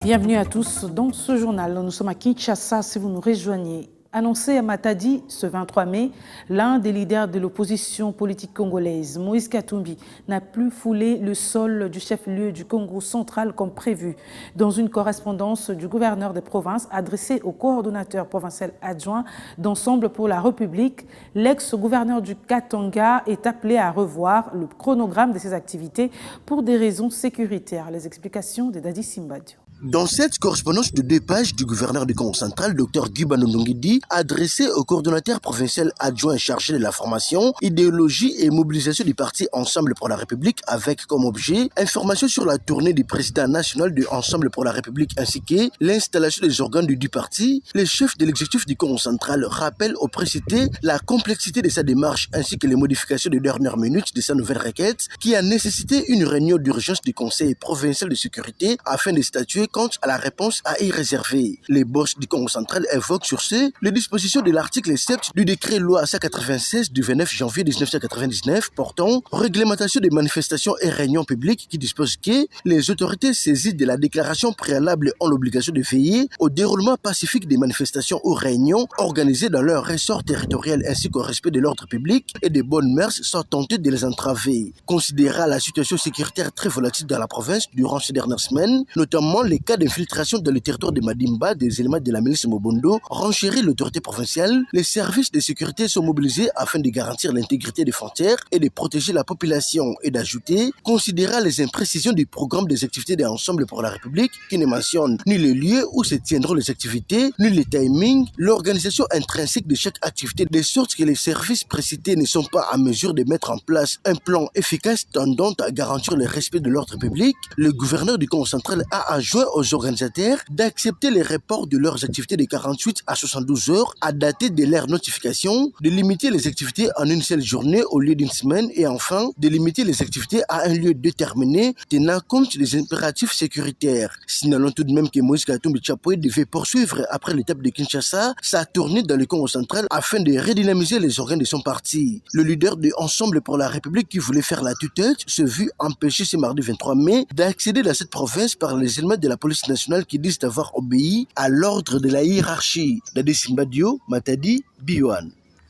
Bienvenue à tous dans ce journal. Nous sommes à Kinshasa si vous nous rejoignez. Annoncé à Matadi ce 23 mai, l'un des leaders de l'opposition politique congolaise, Moïse Katumbi, n'a plus foulé le sol du chef-lieu du Congo central comme prévu. Dans une correspondance du gouverneur des provinces adressée au coordonnateur provincial adjoint d'Ensemble pour la République, l'ex-gouverneur du Katanga est appelé à revoir le chronogramme de ses activités pour des raisons sécuritaires. Les explications de Dadi Simbadio. Dans cette correspondance de 2 pages du gouverneur du Congo central, Dr Guy Banondongidi, adressée au coordonnateur provincial adjoint chargé de la formation, idéologie et mobilisation du parti Ensemble pour la République avec comme objet information sur la tournée du président national de Ensemble pour la République ainsi que l'installation des organes du parti, les chefs de l'exécutif du Congo central rappellent au précité la complexité de sa démarche ainsi que les modifications de dernière minute de sa nouvelle requête qui a nécessité une réunion d'urgence du Conseil provincial de sécurité afin de statuer quant à la réponse à y réserver. Les boss du Congo central évoquent sur ce les dispositions de l'article 7 du décret loi 196 du 29 janvier 1999 portant réglementation des manifestations et réunions publiques qui dispose que les autorités saisies de la déclaration préalable ont l'obligation de veiller au déroulement pacifique des manifestations ou réunions organisées dans leur ressort territorial ainsi qu'au respect de l'ordre public et des bonnes mœurs sans tenter de les entraver. Considérant la situation sécuritaire très volatile dans la province durant ces dernières semaines, notamment les cas d'infiltration dans le territoire de Madimba des éléments de la milice Mobondo, renchérit l'autorité provinciale, les services de sécurité sont mobilisés afin de garantir l'intégrité des frontières et de protéger la population et d'ajouter, considérant les imprécisions du programme des activités d'Ensemble pour la République qui ne mentionne ni les lieux où se tiendront les activités, ni le timing, l'organisation intrinsèque de chaque activité, de sorte que les services précités ne sont pas à mesure de mettre en place un plan efficace tendant à garantir le respect de l'ordre public, le gouverneur du Congo central a adjoint aux organisateurs d'accepter les reports de leurs activités de 48 à 72 heures à dater de leur notification, de limiter les activités en une seule journée au lieu d'une semaine et enfin de limiter les activités à un lieu déterminé tenant compte des impératifs sécuritaires. Signalons tout de même que Moïse Katumbi Tchapoué devait poursuivre après l'étape de Kinshasa sa tournée dans le Congo central afin de redynamiser les organes de son parti. Le leader de Ensemble pour la République qui voulait faire la tutelle se vit empêché ce mardi 23 mai d'accéder dans cette province par les éléments de la police nationale qui disent avoir obéi à l'ordre de la hiérarchie. Dadi Simbadio, Matadi, Biouane.